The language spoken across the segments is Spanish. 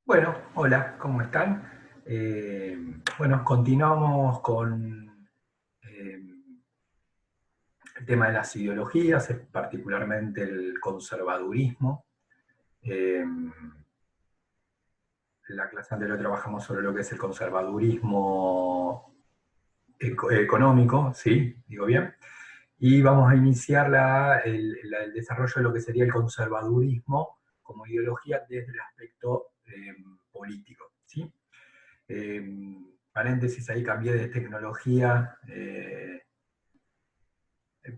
Bueno, hola, ¿cómo están? Bueno, continuamos con eh, el tema de las ideologías, particularmente el conservadurismo. En la clase anterior trabajamos sobre lo que es el conservadurismo económico, ¿sí? Digo bien. Y vamos a iniciar el desarrollo de lo que sería el conservadurismo como ideología desde el aspecto político, ¿sí? Eh, Paréntesis, ahí cambié de tecnología,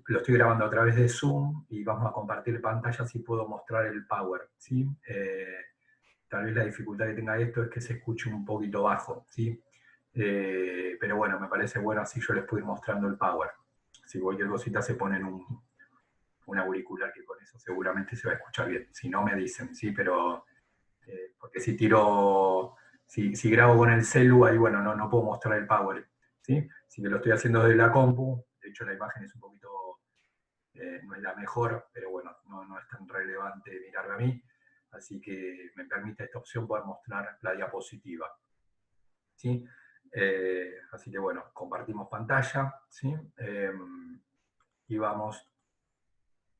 lo estoy grabando a través de Zoom y vamos a compartir pantalla si puedo mostrar el Power, ¿sí? Tal vez la dificultad que tenga esto es que se escuche un poquito bajo, ¿sí? Pero bueno, me parece bueno así yo les puedo ir mostrando el Power. Si cualquier cosita se ponen un auricular que con eso seguramente se va a escuchar bien. Si no me dicen, ¿sí? Pero porque si tiro, si grabo con el celu, ahí bueno, no puedo mostrar el Power, ¿sí? Si que lo estoy haciendo desde la compu, de hecho la imagen es un poquito, no es la mejor, pero bueno, no es tan relevante mirarme a mí, así que me permite esta opción poder mostrar la diapositiva, ¿sí? Así que bueno, compartimos pantalla, ¿sí? Y vamos,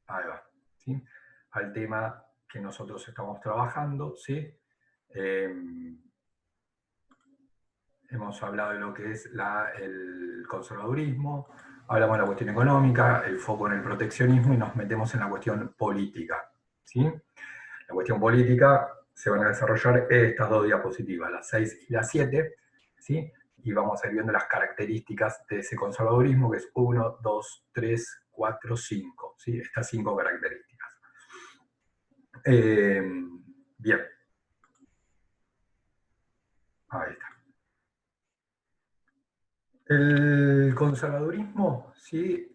ahí va, ¿sí? Al tema que nosotros estamos trabajando, ¿sí? Eh, Hemos hablado de lo que es el conservadurismo, hablamos de la cuestión económica, el foco en el proteccionismo y nos metemos en la cuestión política, ¿sí? La cuestión política se van a desarrollar estas dos diapositivas, las 6 y las 7, ¿sí? Y vamos a ir viendo las características de ese conservadurismo, que es 1, 2, 3, 4, 5, ¿sí? Estas 5 características. Eh, Bien, ahí está. El conservadurismo, ¿sí?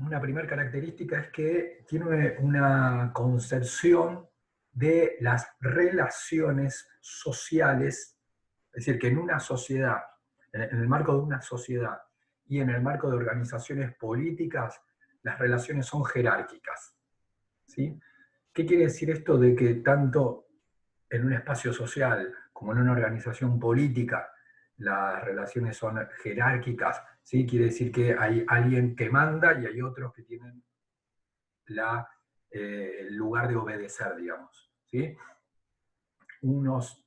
Una primera característica es que tiene una concepción de las relaciones sociales, es decir, que en una sociedad, en el marco de una sociedad y en el marco de organizaciones políticas, las relaciones son jerárquicas, ¿sí? ¿Qué quiere decir esto de que tanto en un espacio social como en una organización política las relaciones son jerárquicas? ¿Sí? Quiere decir que hay alguien que manda y hay otros que tienen el lugar de obedecer, digamos, ¿sí? Unos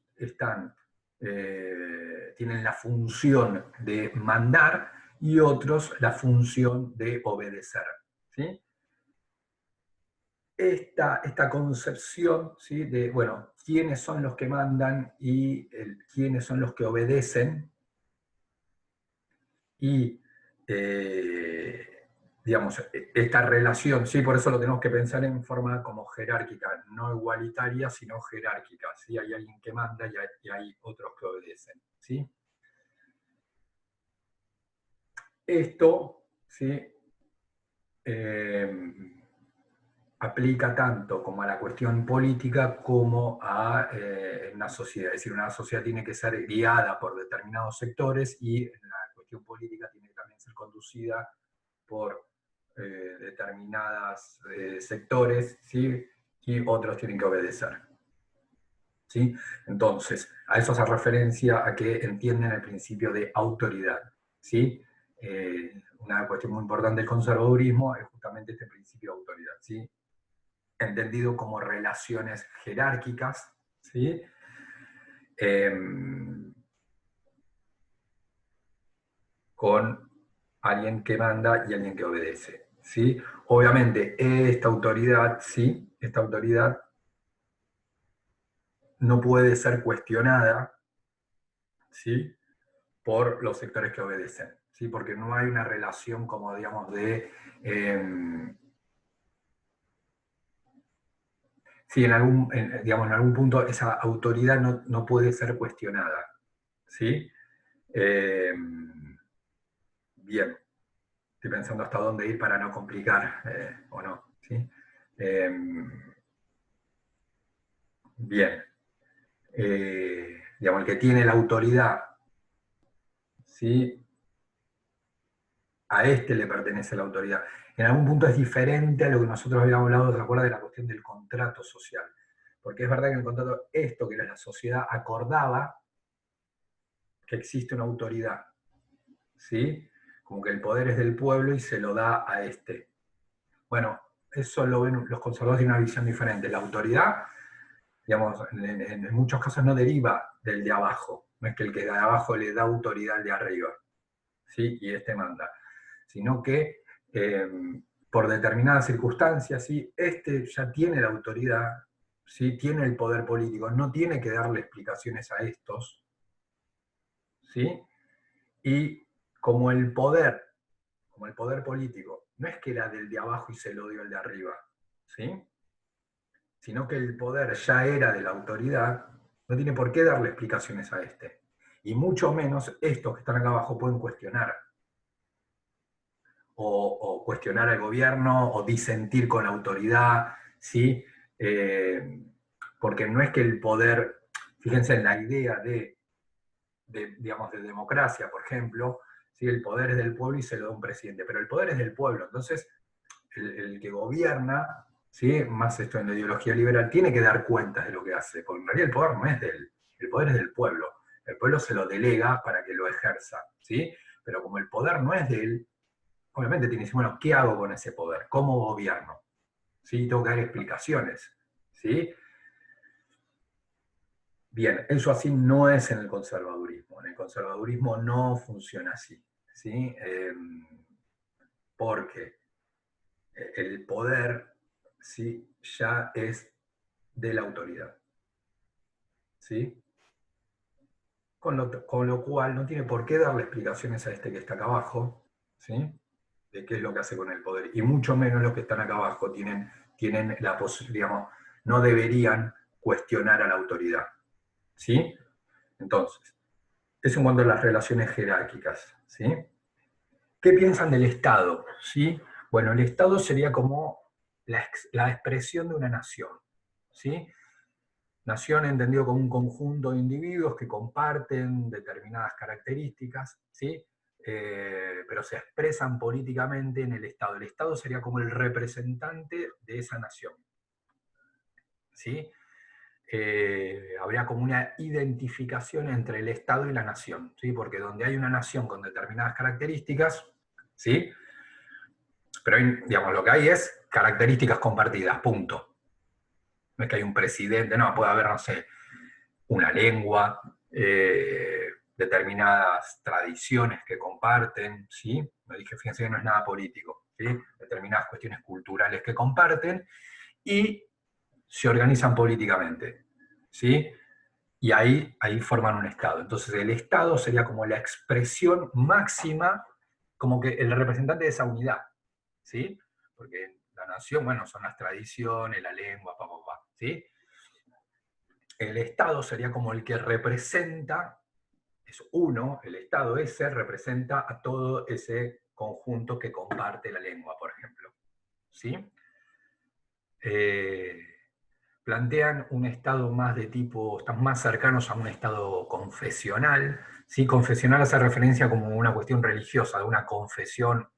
tienen la función de mandar y otros la función de obedecer, ¿sí? Esta concepción, ¿sí? De, bueno, quiénes son los que mandan y quiénes son los que obedecen, y, digamos, esta relación, ¿sí? Por eso lo tenemos que pensar en forma como jerárquica, no igualitaria, sino jerárquica, ¿sí? Hay alguien que manda y hay otros que obedecen, ¿sí? Esto, ¿sí? Eh, aplica tanto como a la cuestión política como a una sociedad. Es decir, una sociedad tiene que ser guiada por determinados sectores y la cuestión política tiene que también ser conducida por determinados sectores, ¿sí? Y otros tienen que obedecer, ¿sí? Entonces, a eso hace referencia a que entienden el principio de autoridad, ¿sí? Una cuestión muy importante del conservadurismo es justamente este principio de autoridad, ¿sí? Entendido como relaciones jerárquicas, ¿sí? Eh, con alguien que manda y alguien que obedece, ¿sí? Obviamente, esta autoridad, ¿sí? Esta autoridad no puede ser cuestionada, ¿sí? Por los sectores que obedecen, ¿sí? Porque no hay una relación como, digamos, sí, digamos, en algún punto esa autoridad no puede ser cuestionada, ¿sí? Eh, Bien, estoy pensando hasta dónde ir para no complicar, o no, ¿sí? Eh, Bien, digamos, el que tiene la autoridad, ¿sí? A este le pertenece la autoridad. En algún punto es diferente a lo que nosotros habíamos hablado, ¿se acuerda? De la cuestión del contrato social. Porque es verdad que en el contrato esto que era la sociedad acordaba que existe una autoridad, ¿sí? Como que el poder es del pueblo y se lo da a este. Bueno, eso lo ven los conservadores de una visión diferente. La autoridad, digamos, en muchos casos no deriva del de abajo. No es que el que de abajo le da autoridad al de arriba, ¿sí? Y este manda. Sino que por determinadas circunstancias, ¿sí? Este ya tiene la autoridad, ¿sí? Tiene el poder político, no tiene que darle explicaciones a estos, ¿sí? Y como el poder político, no es que era del de abajo y se lo dio al de arriba, ¿sí? Sino que el poder ya era de la autoridad, no tiene por qué darle explicaciones a este. Y mucho menos estos que están acá abajo pueden cuestionar. O cuestionar al gobierno, o disentir con la autoridad, ¿sí? Porque no es que el poder, fíjense en la idea digamos, de democracia, por ejemplo, ¿sí? El poder es del pueblo y se lo da un presidente, pero el poder es del pueblo, entonces el que gobierna, ¿sí? Más esto en la ideología liberal, tiene que dar cuentas de lo que hace, porque en realidad el poder no es de él, el poder es del pueblo, el pueblo se lo delega para que lo ejerza, ¿sí? Pero como el poder no es de él, obviamente tiene que decir, bueno, ¿qué hago con ese poder? ¿Cómo gobierno? ¿Sí? Tengo que dar explicaciones, ¿sí? Bien, eso así no es en el conservadurismo. En el conservadurismo no funciona así, ¿sí? Porque el poder, ¿sí? Ya es de la autoridad, ¿sí? Con lo cual no tiene por qué darle explicaciones a este que está acá abajo, ¿sí? De qué es lo que hace con el poder. Y mucho menos los que están acá abajo tienen la posibilidad, digamos, no deberían cuestionar a la autoridad, ¿sí? Entonces, eso en cuanto a las relaciones jerárquicas, ¿sí? ¿Qué piensan del Estado? ¿Sí? Bueno, el Estado sería como la expresión de una nación, ¿sí? Nación entendido como un conjunto de individuos que comparten determinadas características, ¿sí? Pero se expresan políticamente en el Estado. El Estado sería como el representante de esa nación, ¿sí? Habría como una identificación entre el Estado y la nación, ¿sí? Porque donde hay una nación con determinadas características, ¿sí? Pero digamos, lo que hay es características compartidas, punto. No es que hay un presidente, no, puede haber, no sé, una lengua, determinadas tradiciones que comparten, ¿sí? Me dije, fíjense que no es nada político, ¿sí? Determinadas cuestiones culturales que comparten y se organizan políticamente, ¿sí? Y ahí forman un Estado. Entonces el Estado sería como la expresión máxima, como que el representante de esa unidad, ¿sí? Porque la nación, bueno, son las tradiciones, la lengua, ¿sí? El Estado sería como el que representa, es uno, el Estado ese representa a todo ese conjunto que comparte la lengua, por ejemplo, ¿sí? Eh, plantean un estado más de tipo, están más cercanos a un estado confesional, ¿sí? Confesional hace referencia como una cuestión religiosa, de una confesión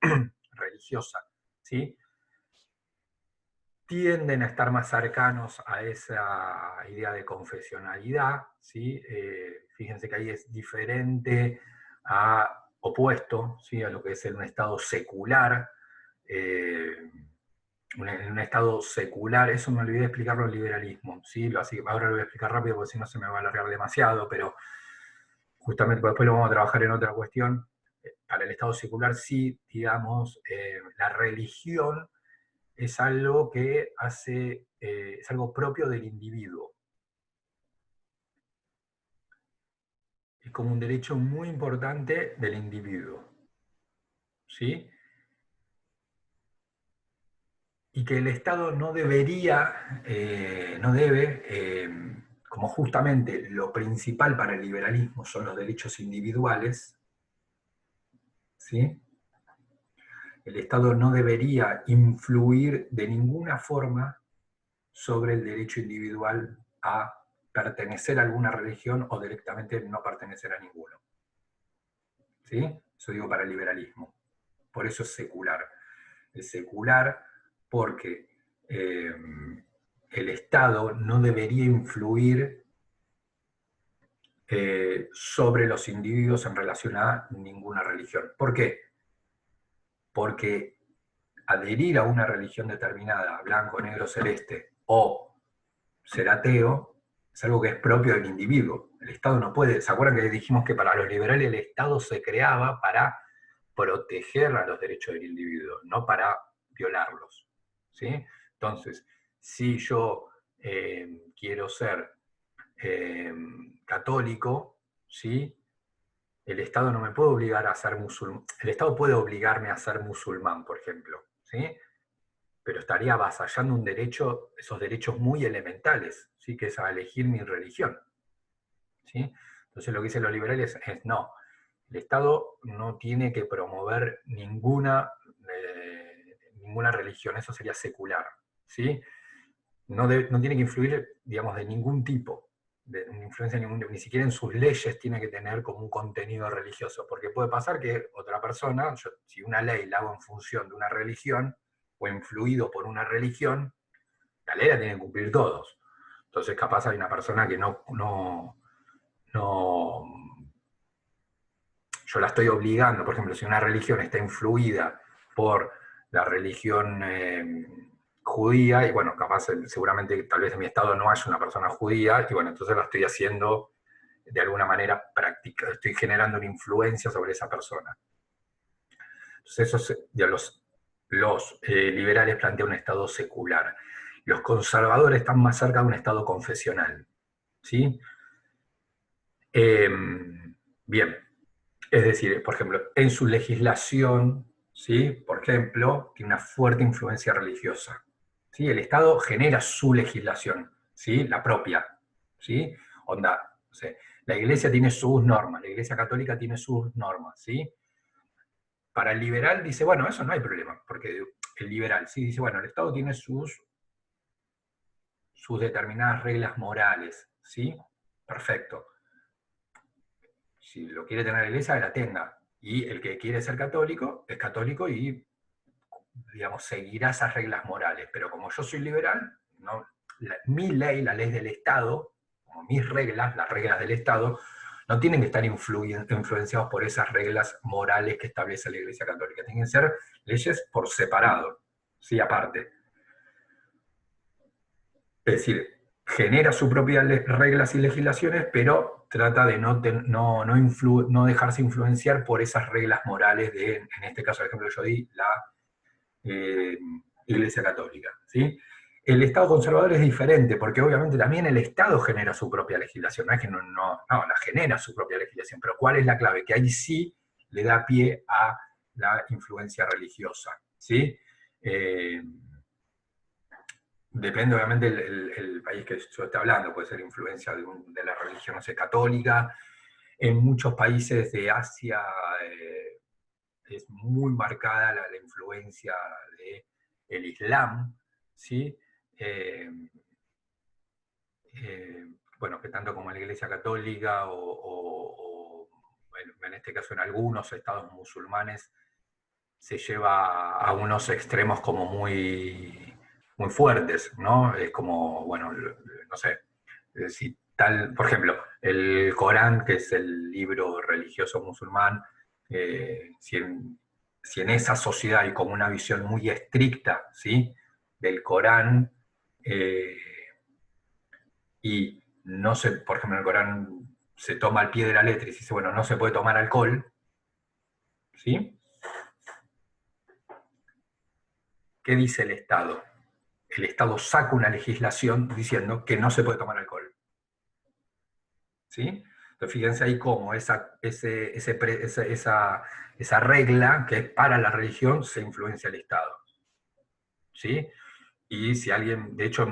religiosa, ¿sí? Tienden a estar más cercanos a esa idea de confesionalidad, ¿sí? Fíjense que ahí es diferente opuesto, ¿sí? A lo que es un estado secular, en un estado secular, eso me olvidé de explicarlo el liberalismo, ¿sí? Así que ahora lo voy a explicar rápido porque si no se me va a alargar demasiado, pero justamente después lo vamos a trabajar en otra cuestión. Para el estado secular sí, digamos, la religión es algo que es algo propio del individuo. Es como un derecho muy importante del individuo, ¿sí? Y que el Estado no debería, no debe, como justamente lo principal para el liberalismo son los derechos individuales, ¿sí? El Estado no debería influir de ninguna forma sobre el derecho individual a pertenecer a alguna religión o directamente no pertenecer a ninguno, ¿sí? Eso digo para el liberalismo. Por eso es secular. Es secular porque el Estado no debería influir sobre los individuos en relación a ninguna religión. ¿Por qué? Porque adherir a una religión determinada, blanco, negro, celeste, o ser ateo, es algo que es propio del individuo. El Estado no puede. ¿Se acuerdan que dijimos que para los liberales el Estado se creaba para proteger a los derechos del individuo, no para violarlos? ¿Sí? Entonces, si yo quiero ser católico, ¿sí? El Estado no me puede obligar a ser musulmán. El Estado puede obligarme a ser musulmán, por ejemplo, ¿sí? Pero estaría avasallando un derecho, esos derechos muy elementales, ¿sí? Que es a elegir mi religión, ¿sí? Entonces lo que dicen los liberales es no, el Estado no tiene que promover ninguna religión, eso sería secular, ¿sí? No tiene que influir, digamos, de ningún tipo, de influencia ni siquiera en sus leyes tiene que tener como un contenido religioso, porque puede pasar que otra persona, si una ley la hago en función de una religión, o influido por una religión, la ley la tienen que cumplir todos. Entonces capaz hay una persona que yo la estoy obligando, por ejemplo, si una religión está influida por la religión judía, y bueno, capaz seguramente tal vez en mi estado no haya una persona judía, y bueno, entonces la estoy haciendo de alguna manera práctica, estoy generando una influencia sobre esa persona. Entonces eso ya los liberales plantean un estado secular. Los conservadores están más cerca de un estado confesional, ¿sí? Bien, es decir, por ejemplo, en su legislación, ¿sí? Por ejemplo, tiene una fuerte influencia religiosa, ¿sí? El Estado genera su legislación, ¿sí? La propia, ¿sí? Onda, no sé, la Iglesia tiene sus normas, la Iglesia Católica tiene sus normas, ¿sí? Para el liberal dice, bueno, eso no hay problema, porque el liberal sí dice, bueno, el Estado tiene sus determinadas reglas morales, ¿sí? Perfecto. Si lo quiere tener la Iglesia, que la tenga. Y el que quiere ser católico, es católico y, digamos, seguirá esas reglas morales. Pero como yo soy liberal, no, mi ley, la ley del Estado, como mis reglas, las reglas del Estado, no tienen que estar influenciados por esas reglas morales que establece la Iglesia Católica. Tienen que ser leyes por separado, sí, aparte. Es decir, genera sus propias reglas y legislaciones, pero trata de no dejarse influenciar por esas reglas morales de, en este caso, por ejemplo, yo di la Iglesia Católica, ¿sí? El Estado conservador es diferente, porque obviamente también el Estado genera su propia legislación, no es que no, la genera su propia legislación, pero ¿cuál es la clave? Que ahí sí le da pie a la influencia religiosa, ¿sí? Depende obviamente el país que yo esté hablando, puede ser influencia de la religión, no sé, católica. En muchos países de Asia es muy marcada la influencia del Islam, ¿sí? Eh, bueno, que tanto como en la Iglesia Católica bueno, en este caso en algunos estados musulmanes se lleva a unos extremos como muy fuertes, ¿no? Es como, bueno, no sé, si tal, por ejemplo, el Corán, que es el libro religioso musulmán, si en esa sociedad hay como una visión muy estricta, ¿sí? Del Corán, eh, y no se, por ejemplo, en el Corán se toma al pie de la letra y se dice, bueno, no se puede tomar alcohol, ¿sí? ¿Qué dice el Estado? El Estado saca una legislación diciendo que no se puede tomar alcohol. ¿Sí? Entonces fíjense ahí cómo esa regla que es para la religión se influencia el Estado. ¿Sí? Y si alguien, de hecho,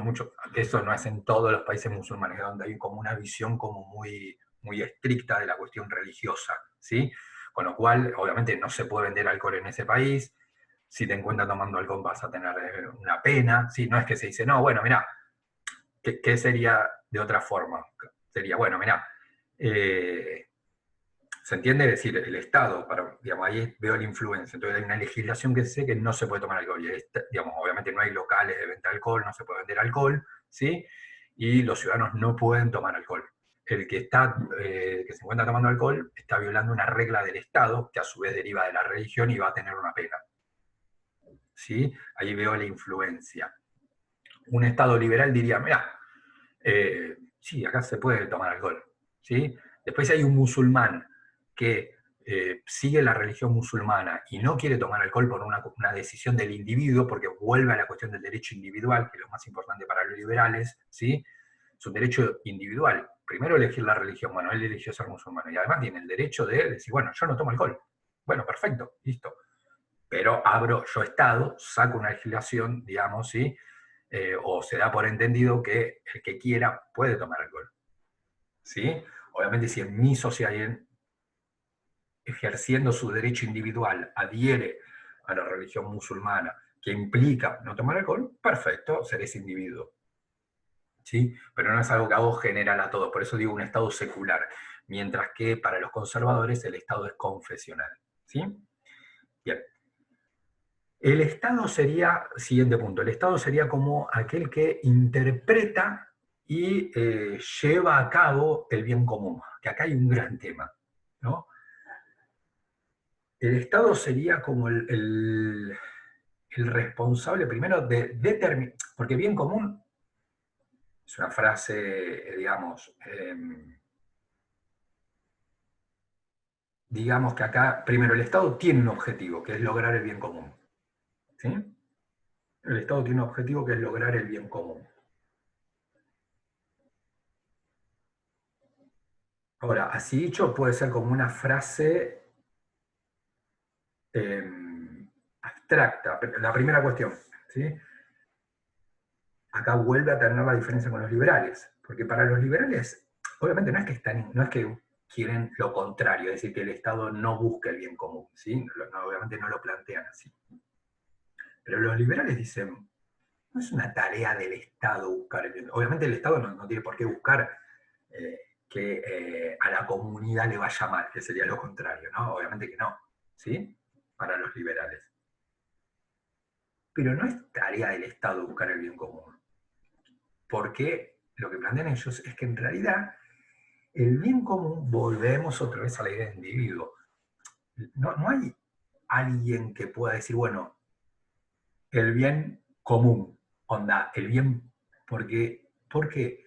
eso no es en todos los países musulmanes, donde hay como una visión como muy estricta de la cuestión religiosa, ¿sí? Con lo cual, obviamente, no se puede vender alcohol en ese país. Si te encuentras tomando alcohol vas a tener una pena, ¿sí? No es que se dice, no, bueno, mirá, ¿qué sería de otra forma? Sería, bueno, mirá, ¿se entiende? Es decir, el Estado, digamos, ahí veo la influencia. Entonces hay una legislación que dice que no se puede tomar alcohol. Y digamos, obviamente no hay locales de venta de alcohol, no se puede vender alcohol, ¿sí? Y los ciudadanos no pueden tomar alcohol. El que se encuentra tomando alcohol está violando una regla del Estado, que a su vez deriva de la religión y va a tener una pena. ¿Sí? Ahí veo la influencia. Un Estado liberal diría, mira, sí, acá se puede tomar alcohol, ¿sí? Después hay un musulmán que sigue la religión musulmana y no quiere tomar alcohol por una decisión del individuo, porque vuelve a la cuestión del derecho individual, que es lo más importante para los liberales, ¿sí? Es un derecho individual. Primero elegir la religión, bueno, él eligió ser musulmán, y además tiene el derecho de decir, bueno, yo no tomo alcohol. Bueno, perfecto, listo. Pero abro yo Estado, saco una legislación, digamos, ¿sí? O se da por entendido que el que quiera puede tomar alcohol. ¿Sí? Obviamente si en mi sociedad, ejerciendo su derecho individual, adhiere a la religión musulmana, que implica no tomar alcohol, perfecto, seré ese individuo. ¿Sí? Pero no es algo que hago general a todos, por eso digo un Estado secular, mientras que para los conservadores el Estado es confesional. ¿Sí? Bien. El Estado sería, siguiente punto, el Estado sería como aquel que interpreta y lleva a cabo el bien común, que acá hay un gran tema, ¿no? El Estado sería como el responsable primero de determinar, porque bien común es una frase, digamos que acá, primero, el Estado tiene un objetivo, que es lograr el bien común. ¿Sí? El Estado tiene un objetivo que es lograr el bien común. Ahora, así dicho, puede ser como una frase abstracta. La primera cuestión, ¿sí? Acá vuelve a tener la diferencia con los liberales, porque para los liberales, obviamente no es que quieren lo contrario, es decir, que el Estado no busque el bien común, ¿sí? Obviamente no lo plantean así. Pero los liberales dicen, no es una tarea del Estado buscar el bien. Obviamente el Estado no tiene por qué buscar que a la comunidad le vaya mal, que sería lo contrario, ¿no? Obviamente que no, ¿sí? Para los liberales. Pero no es tarea del Estado buscar el bien común, porque lo que plantean ellos es que en realidad el bien común, volvemos otra vez a la idea de individuo. No hay alguien que pueda decir, bueno, el bien común, onda, el bien, ¿por qué? Porque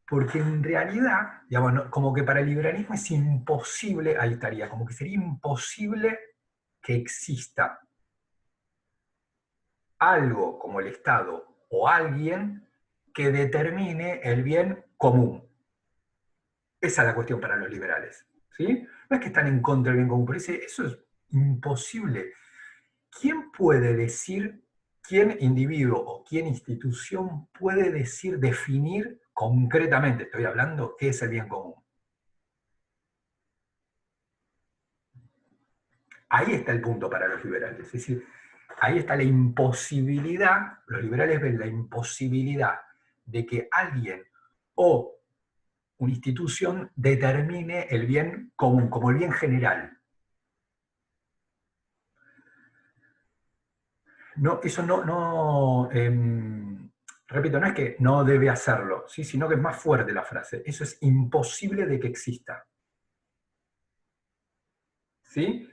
en realidad, digamos, como que para el liberalismo es imposible, ahí estaría, como que sería imposible que exista algo como el Estado o alguien que determine el bien común. Esa es la cuestión para los liberales. ¿Sí? No es que están en contra del bien común, pero eso es imposible. ¿Quién puede decir, quién individuo o quién institución puede decir, definir concretamente, estoy hablando, qué es el bien común? Ahí está el punto para los liberales. Es decir, ahí está la imposibilidad, los liberales ven la imposibilidad de que alguien o una institución determine el bien común, como el bien general. No, eso repito, no es que no debe hacerlo, ¿sí? Sino que es más fuerte la frase. Eso es imposible de que exista. ¿Sí?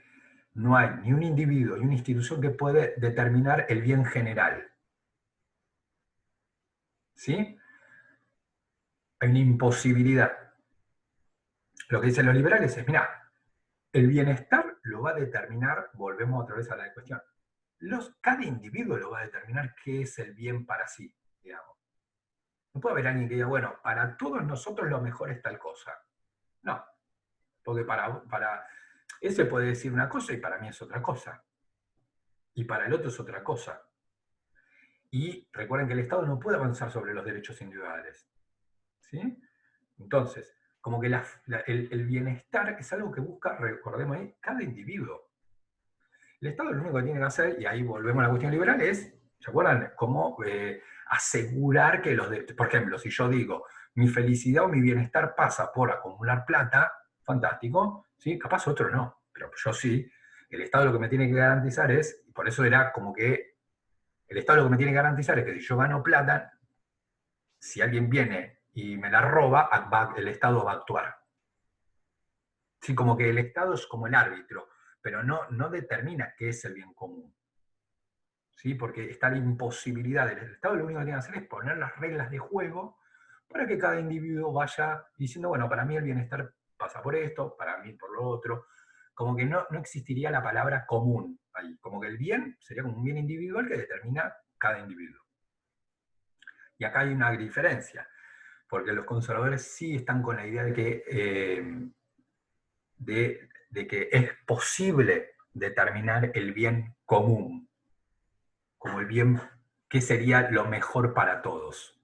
No hay ni un individuo ni una institución que puede determinar el bien general. ¿Sí? Hay una imposibilidad. Lo que dicen los liberales es, mira, el bienestar lo va a determinar, volvemos otra vez a la cuestión, cada individuo lo va a determinar qué es el bien para sí, digamos. No puede haber alguien que diga, bueno, para todos nosotros lo mejor es tal cosa. No, porque ese puede decir una cosa y para mí es otra cosa. Y para el otro es otra cosa. Y recuerden que el Estado no puede avanzar sobre los derechos individuales. ¿Sí? Entonces, como que el bienestar es algo que busca, recordemos ahí, cada individuo. El Estado lo único que tiene que hacer, y ahí volvemos a la cuestión liberal, es, ¿se acuerdan? Cómo asegurar que por ejemplo, si yo digo, mi felicidad o mi bienestar pasa por acumular plata, fantástico, ¿sí? Capaz otro no, pero yo sí. El Estado lo que me tiene que garantizar es, y por eso era como que el Estado lo que me tiene que garantizar es que si yo gano plata, si alguien viene y me la roba, el Estado va a actuar. Sí, como que el Estado es como el árbitro, pero no determina qué es el bien común. ¿Sí? Porque está la imposibilidad del Estado, lo único que tiene que hacer es poner las reglas de juego para que cada individuo vaya diciendo, bueno, para mí el bienestar pasa por esto, para mí por lo otro. Como que no existiría la palabra común ahí. Como que el bien sería como un bien individual que determina cada individuo. Y acá hay una diferencia, porque los conservadores sí están con la idea de que es posible determinar el bien común, como el bien que sería lo mejor para todos,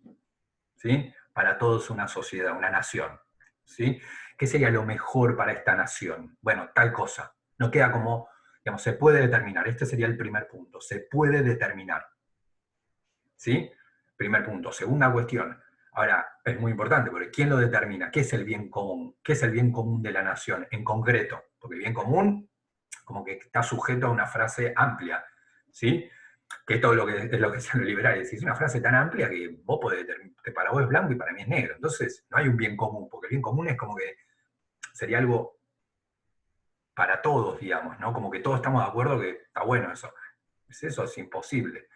¿sí? Para todos una sociedad, una nación, ¿sí? ¿Qué sería lo mejor para esta nación? Bueno, tal cosa. No queda como, digamos, se puede determinar. Este sería el primer punto. Se puede determinar, ¿sí? Primer punto. Segunda cuestión. Ahora, es muy importante, porque ¿quién lo determina? ¿Qué es el bien común? ¿Qué es el bien común de la nación en concreto? Porque el bien común como que está sujeto a una frase amplia, ¿sí? Que es todo lo que es lo que dicen los liberales. Es una frase tan amplia que vos podés que para vos es blanco y para mí es negro. Entonces, no hay un bien común, porque el bien común es como que sería algo para todos, digamos, ¿no? Como que todos estamos de acuerdo que está bueno eso. Eso es imposible.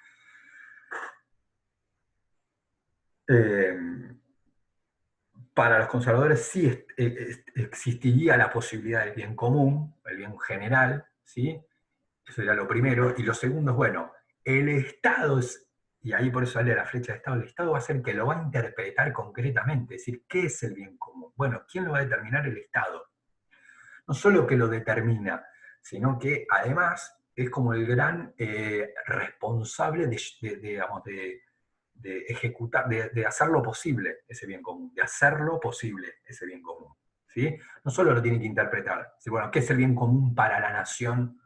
Para los conservadores sí existiría la posibilidad del bien común, el bien general, ¿sí? Eso era lo primero. Y lo segundo es, bueno, el Estado es, y ahí por eso sale la flecha de Estado, el Estado va a ser el que lo va a interpretar concretamente, es decir, ¿qué es el bien común? Bueno, ¿quién lo va a determinar? El Estado. No solo que lo determina, sino que además es como el gran responsable digamos, de ejecutar, de hacerlo posible ese bien común, de hacerlo posible ese bien común. ¿Sí? No solo lo tiene que interpretar, sino, bueno, ¿qué es el bien común para la nación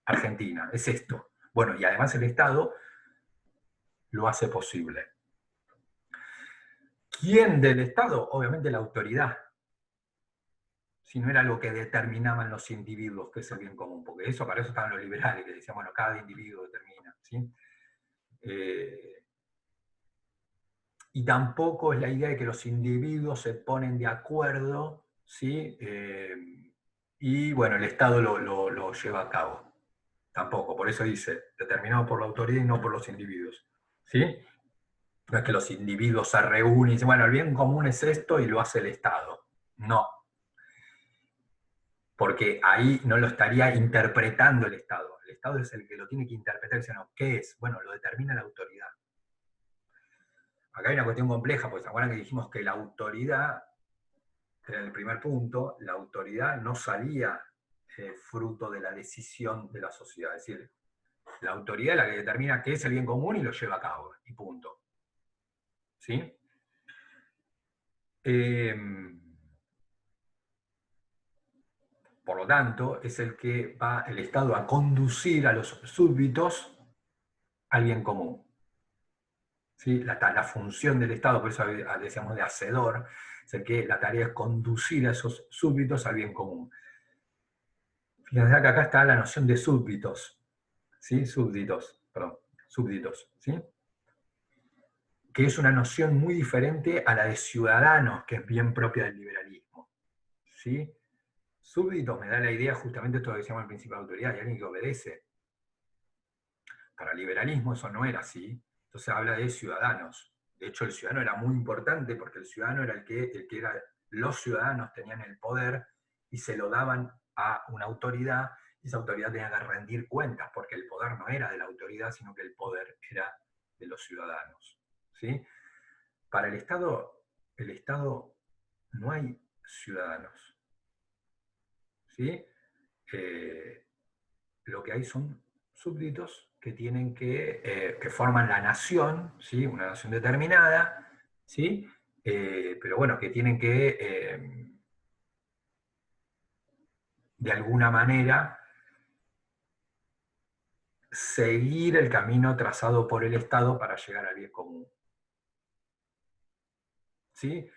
argentina? Es esto. Bueno, y además el Estado lo hace posible. ¿Quién del Estado? Obviamente la autoridad. Si no era algo que determinaban los individuos, que es el bien común, porque eso, para eso estaban los liberales, que decían, bueno, cada individuo determina. ¿Sí? Y tampoco es la idea de que los individuos se ponen de acuerdo, ¿sí? Y bueno, el Estado lo lleva a cabo. Tampoco, por eso dice, determinado por la autoridad y no por los individuos. ¿Sí? No es que los individuos se reúnen y dicen, bueno, el bien común es esto y lo hace el Estado. No, porque ahí no lo estaría interpretando el Estado. El Estado es el que lo tiene que interpretar, diciendo, ¿qué es? Bueno, lo determina la autoridad. Acá hay una cuestión compleja, porque se acuerdan que dijimos que la autoridad, en el primer punto, la autoridad no salía fruto de la decisión de la sociedad. Es decir, la autoridad es la que determina qué es el bien común y lo lleva a cabo, y punto. ¿Sí? Por lo tanto, es el que va el Estado a conducir a los súbditos al bien común. ¿Sí? La función del Estado, por eso decíamos de hacedor, es el que la tarea es conducir a esos súbditos al bien común. Fíjense que acá está la noción de súbditos, ¿sí? Súbditos, ¿sí? Que es una noción muy diferente a la de ciudadanos, que es bien propia del liberalismo, ¿sí? Súbditos me da la idea justamente esto que decíamos al principio de autoridad, y alguien que obedece. Para el liberalismo eso no era así, entonces habla de ciudadanos. De hecho, el ciudadano era muy importante porque el ciudadano era el que era, los ciudadanos tenían el poder y se lo daban a una autoridad, y esa autoridad tenía que rendir cuentas, porque el poder no era de la autoridad, sino que el poder era de los ciudadanos. ¿Sí? Para el Estado no hay ciudadanos. ¿Sí? Lo que hay son súbditos que tienen que forman la nación, ¿sí? Una nación determinada, ¿sí? Pero bueno, que tienen que, de alguna manera, seguir el camino trazado por el Estado para llegar al bien común. ¿Sí?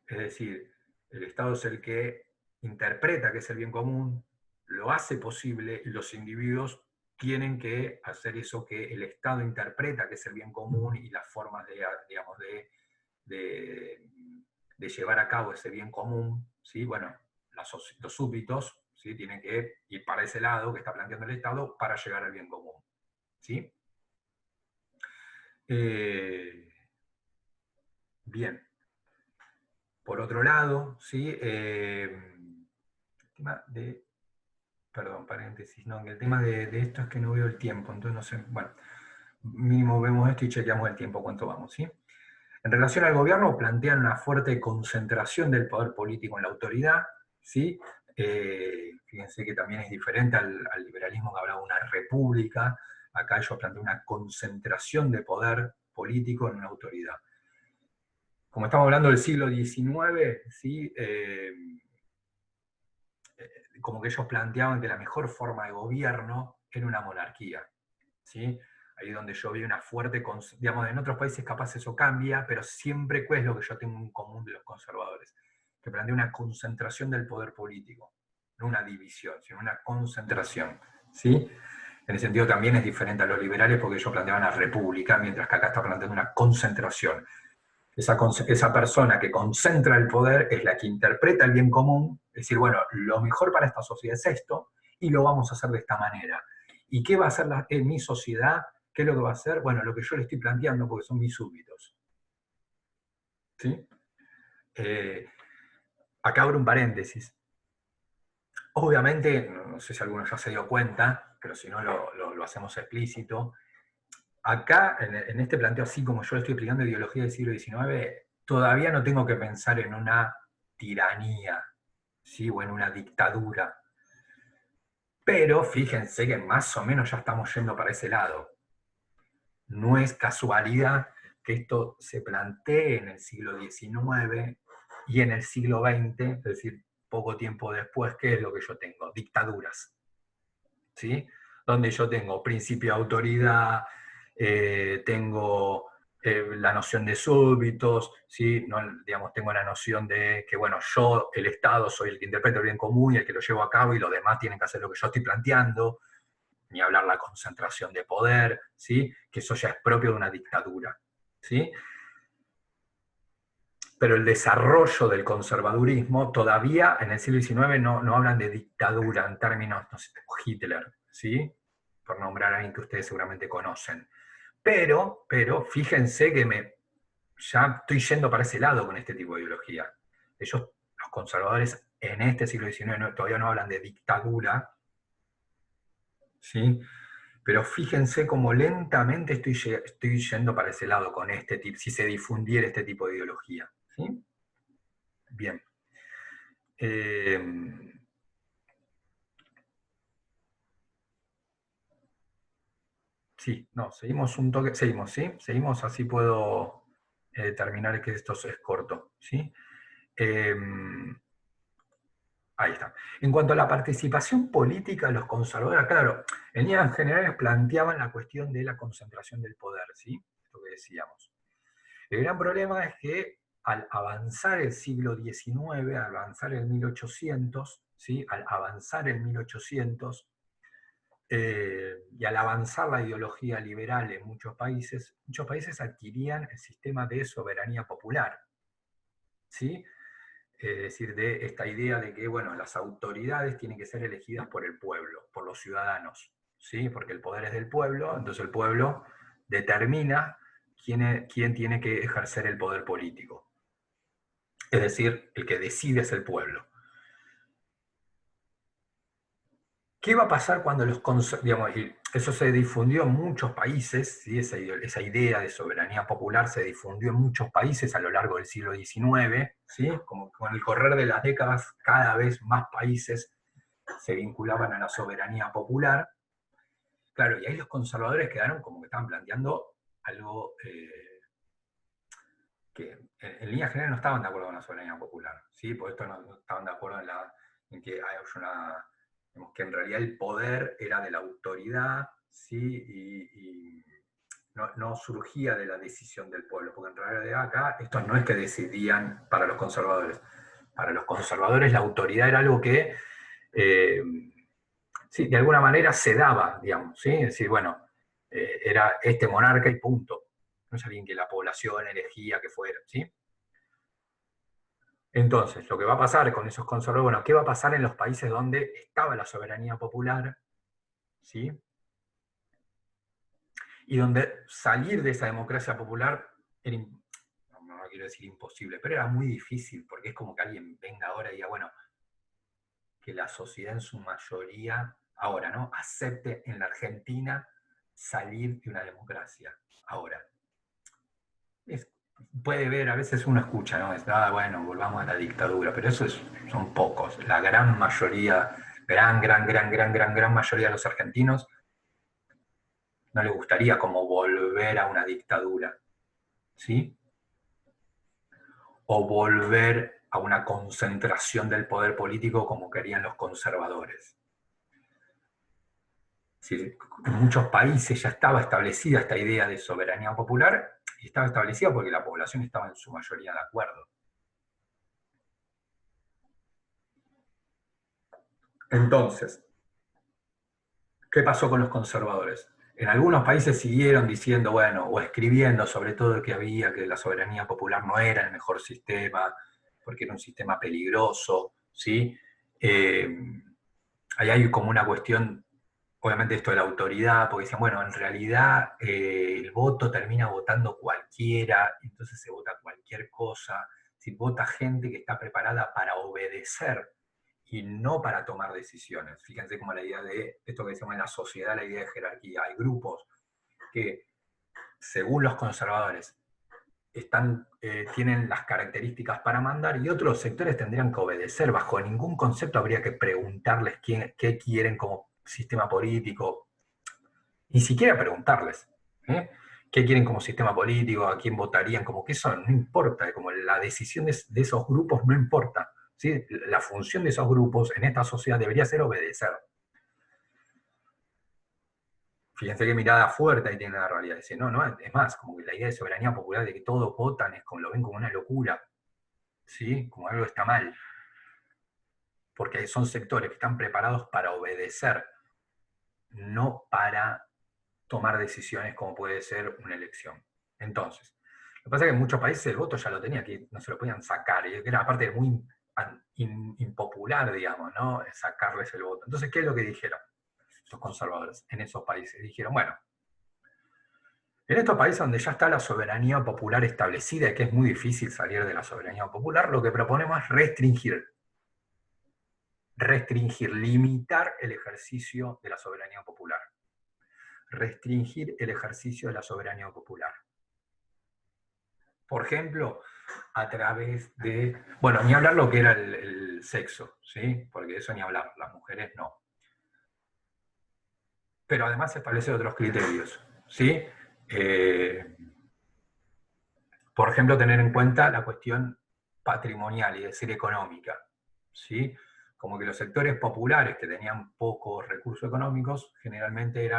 Es decir, el Estado es el que interpreta qué es el bien común, lo hace posible, y los individuos tienen que hacer eso que el Estado interpreta que es el bien común y las formas de, digamos, de de llevar a cabo ese bien común, ¿sí? Bueno, los súbditos, ¿sí? Tienen que ir para ese lado que está planteando el Estado para llegar al bien común, ¿sí? Bien. Por otro lado, ¿sí? El tema de... Perdón, paréntesis, no, el tema de esto es que no veo el tiempo, entonces no sé, bueno, mínimo vemos esto y chequeamos el tiempo, cuánto vamos, ¿sí? En relación al gobierno, plantean una fuerte concentración del poder político en la autoridad, ¿sí? Fíjense que también es diferente al liberalismo que hablaba de una república, acá ellos plantean una concentración de poder político en una autoridad. Como estamos hablando del siglo XIX, ¿sí? Como que ellos planteaban que la mejor forma de gobierno era una monarquía, ¿sí? Ahí donde yo vi una fuerte, digamos, en otros países capaz eso cambia, pero siempre, ¿cuál es lo que yo tengo en común de los conservadores? Que plantea una concentración del poder político, no una división, sino una concentración, ¿sí? En ese sentido también es diferente a los liberales porque ellos planteaban la república, mientras que acá está planteando una concentración. Esa persona que concentra el poder es la que interpreta el bien común, es decir, bueno, lo mejor para esta sociedad es esto, y lo vamos a hacer de esta manera. ¿Y qué va a hacer en mi sociedad? ¿Qué es lo que va a hacer? Bueno, lo que yo le estoy planteando porque son mis súbditos. ¿Sí? Acá abro un paréntesis. Obviamente, no sé si alguno ya se dio cuenta, pero si no lo hacemos explícito. Acá, en este planteo, así como yo estoy explicando ideología del siglo XIX, todavía no tengo que pensar en una tiranía, ¿sí? O en una dictadura. Pero fíjense que más o menos ya estamos yendo para ese lado. No es casualidad que esto se plantee en el siglo XIX y en el siglo XX, es decir, poco tiempo después, ¿qué es lo que yo tengo? Dictaduras, ¿sí? Donde yo tengo principio de autoridad, tengo la noción de súbditos, ¿sí? No, digamos, tengo la noción de que, bueno, yo, el Estado, soy el que interpreta el bien común y el que lo llevo a cabo y los demás tienen que hacer lo que yo estoy planteando, ni hablar la concentración de poder, ¿sí? Que eso ya es propio de una dictadura, ¿sí? Pero el desarrollo del conservadurismo todavía en el siglo XIX no hablan de dictadura en términos, no sé, Hitler, ¿sí? Por nombrar a alguien que ustedes seguramente conocen. Pero fíjense que ya estoy yendo para ese lado con este tipo de ideología. Ellos, los conservadores, en este siglo XIX todavía no hablan de dictadura, ¿sí? Pero fíjense cómo lentamente estoy yendo para ese lado con este tipo, si se difundiera este tipo de ideología, ¿sí? Bien. Sí, no, seguimos un toque, seguimos, ¿sí? Seguimos, así puedo terminar que esto es corto, ¿sí? Ahí está. En cuanto a la participación política, los conservadores, claro, en líneas generales planteaban la cuestión de la concentración del poder, ¿sí? Esto que decíamos. El gran problema es que al avanzar el siglo XIX, al avanzar el 1800, ¿sí? Al avanzar el 1800, y al avanzar la ideología liberal en muchos países adquirían el sistema de soberanía popular, ¿sí? Es decir, de esta idea de que, bueno, las autoridades tienen que ser elegidas por el pueblo, por los ciudadanos, ¿sí? Porque el poder es del pueblo, entonces el pueblo determina quién tiene que ejercer el poder político. Es decir, el que decide es el pueblo. ¿Qué va a pasar cuando digamos, eso se difundió en muchos países, ¿sí? Esa idea de soberanía popular se difundió en muchos países a lo largo del siglo XIX, ¿sí? Como con el correr de las décadas cada vez más países se vinculaban a la soberanía popular. Claro, y ahí los conservadores quedaron como que estaban planteando algo que en línea general no estaban de acuerdo con la soberanía popular, ¿sí? Por esto no estaban de acuerdo en que hay digamos, que en realidad el poder era de la autoridad, ¿sí? Y no surgía de la decisión del pueblo, porque en realidad acá esto no es que decidían para los conservadores. Para los conservadores la autoridad era algo que, sí, de alguna manera se daba, digamos, ¿sí? Es decir, bueno, era este monarca y punto. no es alguien que la población elegía que fuera, ¿sí? Entonces, lo que va a pasar con esos conservadores, bueno, ¿qué va a pasar en los países donde estaba la soberanía popular, ¿sí? Y donde salir de esa democracia popular era, no quiero decir imposible, pero era muy difícil, porque es como que alguien venga ahora y diga, bueno, que la sociedad en su mayoría, ahora, ¿no? Acepte en la Argentina salir de una democracia, ahora. Puede ver, a veces uno escucha, ¿no? Bueno, volvamos a la dictadura, pero son pocos. La gran mayoría, gran mayoría de los argentinos no les gustaría como volver a una dictadura, ¿sí? O volver a una concentración del poder político como querían los conservadores. En muchos países ya estaba establecida esta idea de soberanía popular y estaba establecida porque la población estaba en su mayoría de acuerdo. Entonces, ¿qué pasó con los conservadores? En algunos países siguieron diciendo, bueno, o escribiendo sobre todo que la soberanía popular no era el mejor sistema, porque era un sistema peligroso, ¿sí? Ahí hay como una cuestión, obviamente esto de la autoridad, porque dicen, bueno, en realidad el voto termina votando cualquiera, entonces se vota cualquier cosa, si vota gente que está preparada para obedecer y no para tomar decisiones. Fíjense como la idea de esto que decimos en la sociedad, la idea de jerarquía. Hay grupos que, según los conservadores, tienen las características para mandar y otros sectores tendrían que obedecer. Bajo ningún concepto habría que preguntarles qué quieren como sistema político, ni siquiera preguntarles. ¿eh? ¿Qué quieren como sistema político? ¿A quién votarían? Como que eso no importa, como la decisión de esos grupos no importa. ¿sí? La función de esos grupos en esta sociedad debería ser obedecer. Fíjense qué mirada fuerte ahí tiene la realidad. Dice, no, es más, como que la idea de soberanía popular, de que todos votan, lo ven como una locura, ¿sí? Como algo que está mal. Porque son sectores que están preparados para obedecer, no para tomar decisiones como puede ser una elección. Entonces, lo que pasa es que en muchos países el voto ya lo tenía, que no se lo podían sacar, y era aparte muy impopular, digamos, ¿no? Sacarles el voto. Entonces, ¿qué es lo que dijeron los conservadores en esos países? Dijeron, bueno, en estos países donde ya está la soberanía popular establecida y que es muy difícil salir de la soberanía popular, lo que proponemos es limitar el ejercicio de la soberanía popular. Restringir el ejercicio de la soberanía popular. Por ejemplo, a través de, bueno, ni hablar lo que era el sexo, ¿sí? Porque eso ni hablar, las mujeres no. Pero además establecer otros criterios, ¿sí? Por ejemplo, tener en cuenta la cuestión patrimonial y decir económica, ¿sí? Como que los sectores populares que tenían pocos recursos económicos generalmente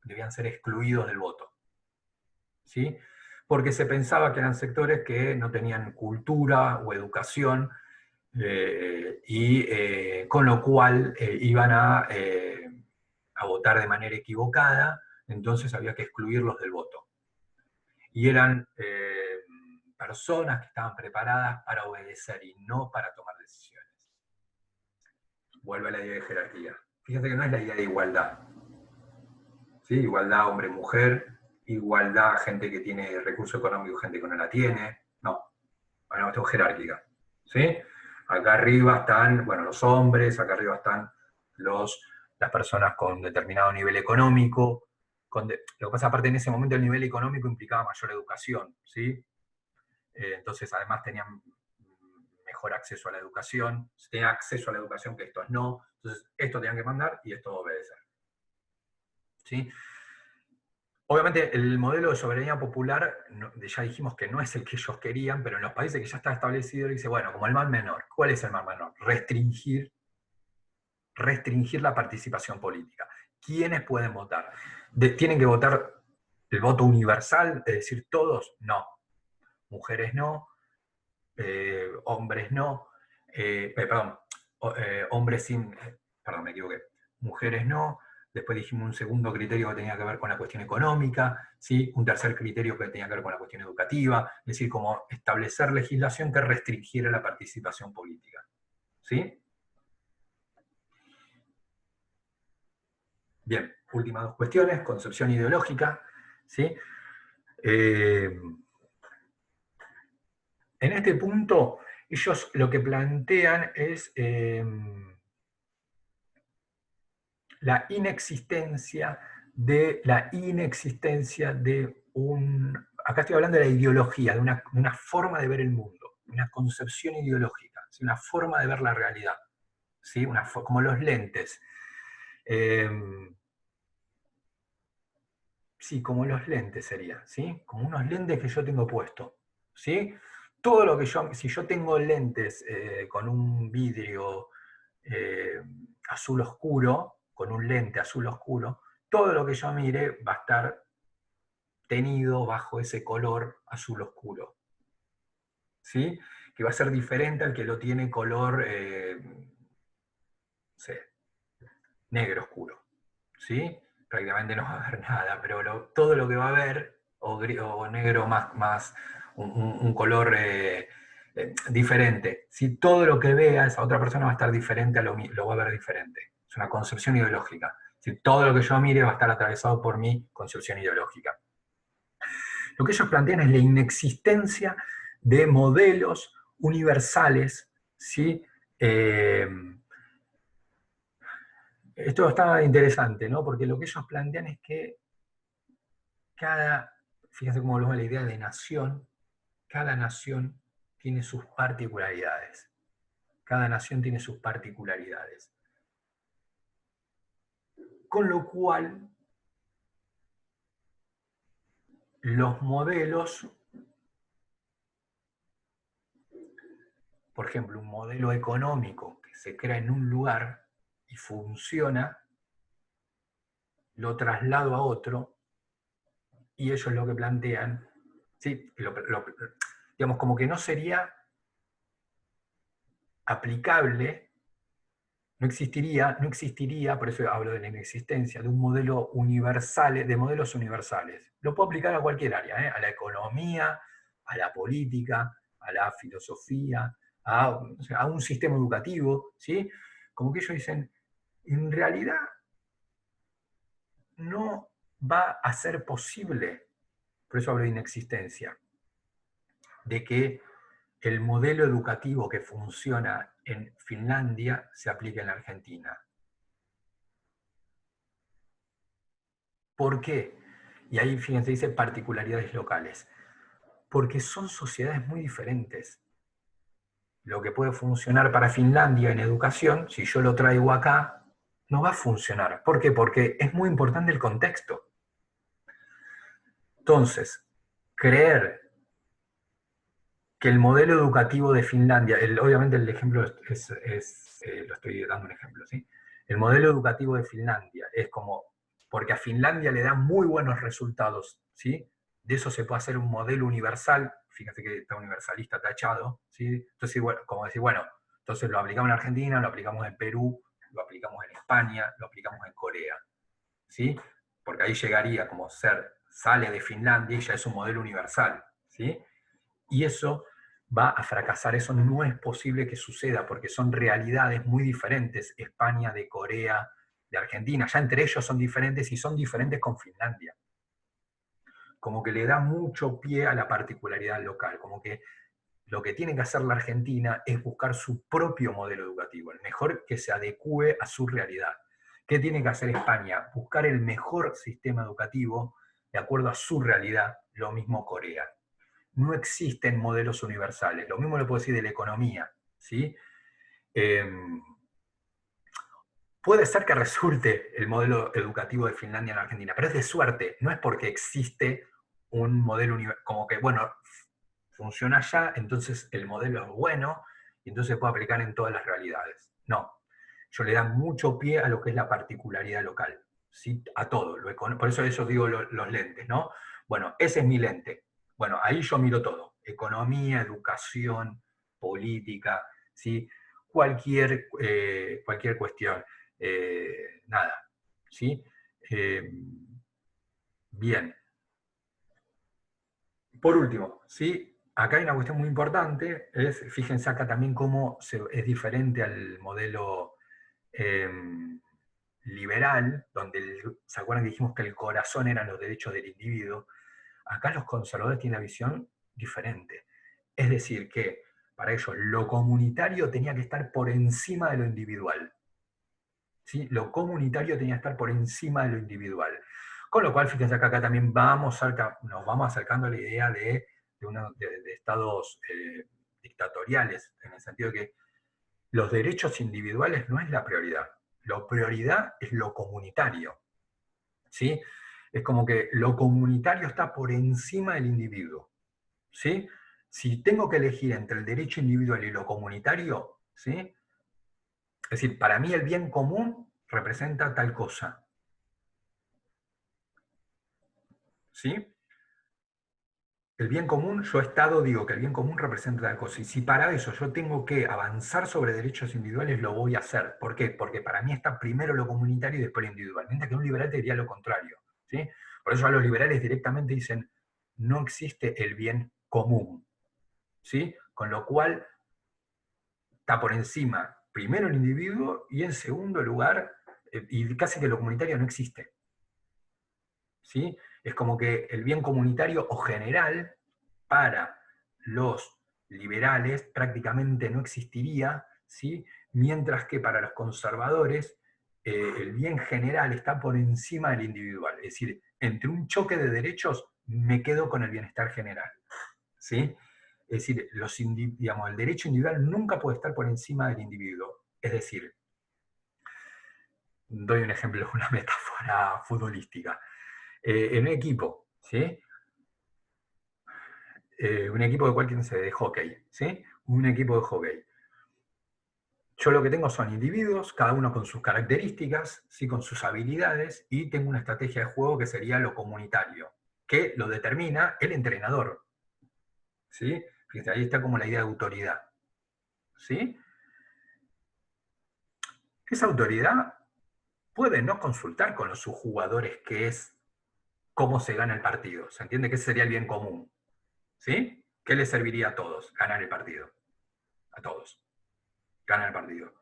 debían ser excluidos del voto, ¿sí? Porque se pensaba que eran sectores que no tenían cultura o educación y con lo cual iban a votar de manera equivocada, entonces había que excluirlos del voto. Y eran personas que estaban preparadas para obedecer y no para tomar decisiones. Vuelve a la idea de jerarquía. Fíjate que no es la idea de igualdad. ¿Sí? Igualdad hombre-mujer, igualdad gente que tiene recurso económico, gente que no la tiene. No, bueno, esto es jerárquica. ¿Sí? Acá arriba están, bueno, los hombres, acá arriba están las personas con determinado nivel económico. Lo que pasa, aparte, en ese momento el nivel económico implicaba mayor educación, ¿sí? Entonces, además tenían mejor acceso a la educación, tenían acceso a la educación que estos no, entonces esto tenían que mandar y esto obedecer. ¿Sí? Obviamente el modelo de soberanía popular, ya dijimos que no es el que ellos querían, pero en los países que ya está establecido dice, bueno, como el mal menor, ¿cuál es el mal menor? Restringir la participación política. ¿Quiénes pueden votar? ¿Tienen que votar el voto universal, es decir, todos? No. Mujeres no, hombres no, perdón, hombres sin, perdón, me equivoqué, mujeres no, Después dijimos un segundo criterio que tenía que ver con la cuestión económica, ¿sí? Un tercer criterio que tenía que ver con la cuestión educativa, es decir, como establecer legislación que restringiera la participación política. ¿Sí? Bien, últimas dos cuestiones, concepción ideológica. ¿Sí? En este punto, ellos lo que plantean es la inexistencia de un... Acá estoy hablando de la ideología, de una forma de ver el mundo, una concepción ideológica, ¿sí? Una forma de ver la realidad, ¿sí? Como los lentes. Sí, como los lentes sería, ¿sí? Como unos lentes que yo tengo puesto, ¿sí? Todo lo que si yo tengo lentes con un vidrio azul oscuro, con un lente azul oscuro, todo lo que yo mire va a estar tenido bajo ese color azul oscuro, ¿sí? Que va a ser diferente al que lo tiene color, no sé, negro oscuro, ¿sí? Prácticamente no va a haber nada, pero todo lo que va a haber, o negro más un color diferente, si todo lo que vea esa otra persona va a estar diferente, lo va a ver diferente. Es una concepción ideológica. Si todo lo que yo mire va a estar atravesado por mi concepción ideológica. Lo que ellos plantean es la inexistencia de modelos universales, ¿sí? Esto está interesante, ¿no? Porque lo que ellos plantean es que fíjense cómo lo va la idea de nación, cada nación tiene sus particularidades. Cada nación tiene sus particularidades. Con lo cual, los modelos, por ejemplo, un modelo económico que se crea en un lugar y funciona, lo traslado a otro, y ellos lo que plantean, ¿sí? Digamos, como que no sería aplicable, no existiría, por eso hablo de la inexistencia, de un modelo universal, de modelos universales. Lo puedo aplicar a cualquier área, a la economía, a la política, a la filosofía, a un sistema educativo, ¿sí? Como que ellos dicen, en realidad no va a ser posible, por eso hablo de inexistencia, de que el modelo educativo que funciona en Finlandia se aplique en la Argentina. ¿Por qué? Y ahí, fíjense, dice particularidades locales. Porque son sociedades muy diferentes. Lo que puede funcionar para Finlandia en educación, si yo lo traigo acá, no va a funcionar. ¿Por qué? Porque es muy importante el contexto. Entonces, creer que el modelo educativo de Finlandia, obviamente el ejemplo lo estoy dando un ejemplo, ¿sí? El modelo educativo de Finlandia es como, porque a Finlandia le da muy buenos resultados, ¿sí? De eso se puede hacer un modelo universal, fíjate que está universalista tachado, ¿sí? Entonces, bueno, como decir, bueno, entonces lo aplicamos en Argentina, lo aplicamos en Perú, lo aplicamos en España, lo aplicamos en Corea, ¿sí? Porque ahí llegaría como sale de Finlandia y ya es un modelo universal, ¿sí? Y eso va a fracasar, eso no es posible que suceda, porque son realidades muy diferentes, España, de Corea, de Argentina, ya entre ellos son diferentes y son diferentes con Finlandia. Como que le da mucho pie a la particularidad local, como que lo que tiene que hacer la Argentina es buscar su propio modelo educativo, el mejor que se adecue a su realidad. ¿Qué tiene que hacer España? Buscar el mejor sistema educativo de acuerdo a su realidad, lo mismo Corea. No existen modelos universales. Lo mismo lo puedo decir de la economía, ¿sí? Puede ser que resulte el modelo educativo de Finlandia en Argentina, pero es de suerte, no es porque existe un modelo como que, bueno, funciona allá, entonces el modelo es bueno, y entonces se puede aplicar en todas las realidades. No, yo le da mucho pie a lo que es la particularidad local, ¿sí? A todo. Por eso digo los lentes, ¿no? Bueno, ese es mi lente. Bueno, ahí yo miro todo. Economía, educación, política, ¿sí? Cualquier cuestión. Nada. ¿sí? Bien. Por último, ¿sí? Acá hay una cuestión muy importante, fíjense acá también cómo es diferente al modelo liberal, donde, ¿se acuerdan que dijimos que el corazón eran los derechos del individuo? Acá los conservadores tienen una visión diferente. Es decir, que para ellos lo comunitario tenía que estar por encima de lo individual. ¿Sí? Lo comunitario tenía que estar por encima de lo individual. Con lo cual, fíjense que acá también nos vamos acercando a la idea de estados dictatoriales, en el sentido de que los derechos individuales no es la prioridad. La prioridad es lo comunitario. ¿Sí? Es como que lo comunitario está por encima del individuo. ¿Sí? Si tengo que elegir entre el derecho individual y lo comunitario, ¿sí? Es decir, para mí el bien común representa tal cosa. ¿Sí? El bien común, yo digo que el bien común representa tal cosa. Y si para eso yo tengo que avanzar sobre derechos individuales, lo voy a hacer. ¿Por qué? Porque para mí está primero lo comunitario y después lo individual. Mientras que un liberal te diría lo contrario. ¿Sí? Por eso a los liberales directamente dicen, no existe el bien común. ¿Sí? Con lo cual está por encima primero el individuo y en segundo lugar, y casi que lo comunitario no existe. ¿Sí? Es como que el bien comunitario o general para los liberales prácticamente no existiría, ¿sí? Mientras que para los conservadores el bien general está por encima del individual. Es decir, entre un choque de derechos me quedo con el bienestar general. ¿Sí? Es decir, digamos, el derecho individual nunca puede estar por encima del individuo. Es decir, doy un ejemplo, una metáfora futbolística. En un equipo, ¿sí? Un equipo de cualquier, no sé, de hockey, ¿sí? Un equipo de hockey. Yo lo que tengo son individuos, cada uno con sus características, ¿sí? Con sus habilidades, y tengo una estrategia de juego que sería lo comunitario, que lo determina el entrenador. ¿Sí? Fíjense, ahí está como la idea de autoridad. ¿Sí? Esa autoridad puede no consultar con sus jugadores qué es, cómo se gana el partido. ¿Se entiende que ese sería el bien común? ¿Sí? ¿Qué les serviría a todos? Ganar el partido. A todos. Ganar el partido.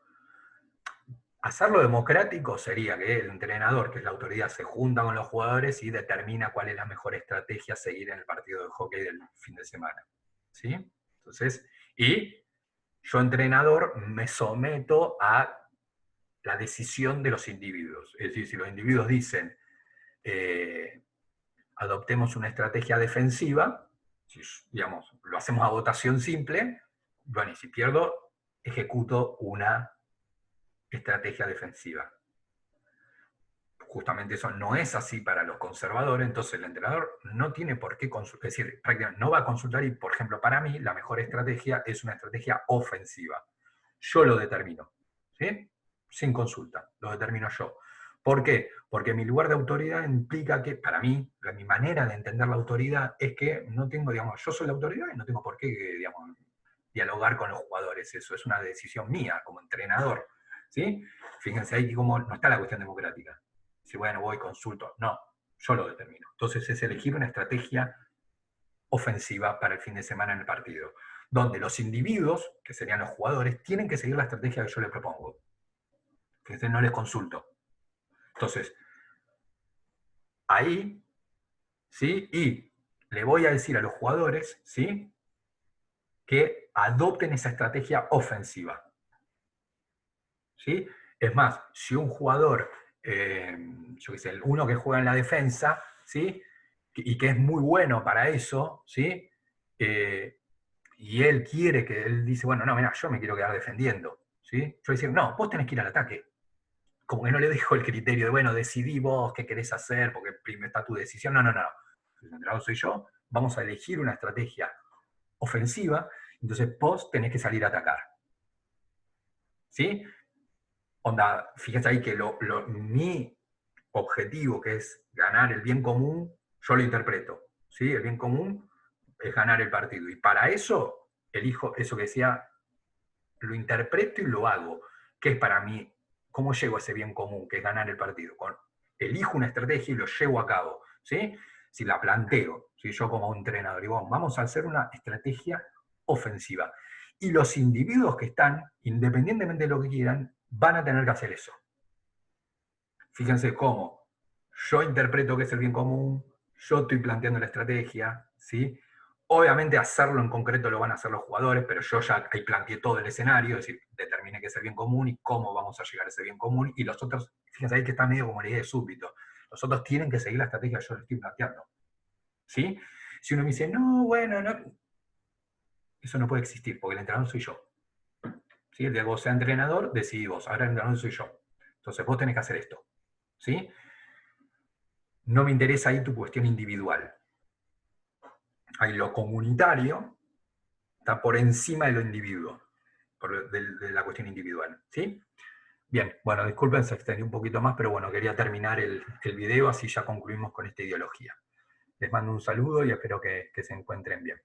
Hacerlo democrático sería que el entrenador, que es la autoridad, se junta con los jugadores y determina cuál es la mejor estrategia a seguir en el partido de hockey del fin de semana. ¿Sí? Entonces, y yo, entrenador, me someto a la decisión de los individuos. Es decir, si los individuos dicen, adoptemos una estrategia defensiva, si, digamos, lo hacemos a votación simple, bueno, y si pierdo, ejecuto una estrategia defensiva. Justamente eso no es así para los conservadores, entonces el entrenador no tiene por qué consultar, es decir, prácticamente no va a consultar, y por ejemplo, para mí la mejor estrategia es una estrategia ofensiva. Yo lo determino, ¿sí? Sin consulta, lo determino yo. ¿Por qué? Porque mi lugar de autoridad implica que, para mí, mi manera de entender la autoridad es que no tengo, digamos, yo soy la autoridad y no tengo por qué, digamos, dialogar con los jugadores. Eso es una decisión mía como entrenador, ¿sí? Fíjense ahí cómo no está la cuestión democrática. Si bueno, voy, consulto. No, yo lo determino. Entonces es elegir una estrategia ofensiva para el fin de semana en el partido, donde los individuos, que serían los jugadores, tienen que seguir la estrategia que yo les propongo. Fíjense, no les consulto. Entonces, ahí, ¿sí? Y le voy a decir a los jugadores, ¿sí? Que adopten esa estrategia ofensiva. ¿Sí? Es más, si un jugador, yo qué sé, uno que juega en la defensa, ¿sí? Y que es muy bueno para eso, ¿sí? Y él quiere que, él dice, bueno, no, mira, yo me quiero quedar defendiendo, ¿sí? Yo decir, no, vos tenés que ir al ataque. Como que no le dejo el criterio de, bueno, decidí vos qué querés hacer, porque primero está tu decisión. No, no, no. El entrenador soy yo, vamos a elegir una estrategia ofensiva, entonces vos tenés que salir a atacar. ¿Sí? Onda, fíjate ahí que mi objetivo, que es ganar el bien común, yo lo interpreto. ¿Sí? El bien común es ganar el partido. Y para eso elijo eso que decía, lo interpreto y lo hago. ¿Qué es para mí? ¿Cómo llego a ese bien común, que es ganar el partido? elijo una estrategia y lo llevo a cabo, ¿sí? Si la planteo, si yo como entrenador digo, vamos a hacer una estrategia ofensiva. Y los individuos que están, independientemente de lo que quieran, van a tener que hacer eso. Fíjense cómo yo interpreto que es el bien común, yo estoy planteando la estrategia, ¿sí? Obviamente hacerlo en concreto lo van a hacer los jugadores, pero yo ya ahí planteé todo el escenario, es decir, determiné qué es el bien común y cómo vamos a llegar a ese bien común, y los otros, fíjense ahí que está medio como la idea de súbdito, los otros tienen que seguir la estrategia que yo les estoy planteando, ¿sí? Si uno me dice, no, bueno, no, eso no puede existir, porque el entrenador soy yo. ¿Sí? El día que vos seas entrenador, decidí vos, ahora el entrenador soy yo. Entonces vos tenés que hacer esto, ¿sí? No me interesa ahí tu cuestión individual. Ahí lo comunitario está por encima de lo individuo, de la cuestión individual, ¿sí? Bien, bueno, disculpen, se extendió un poquito más, pero bueno, quería terminar el video, así ya concluimos con esta ideología. Les mando un saludo y espero que se encuentren bien.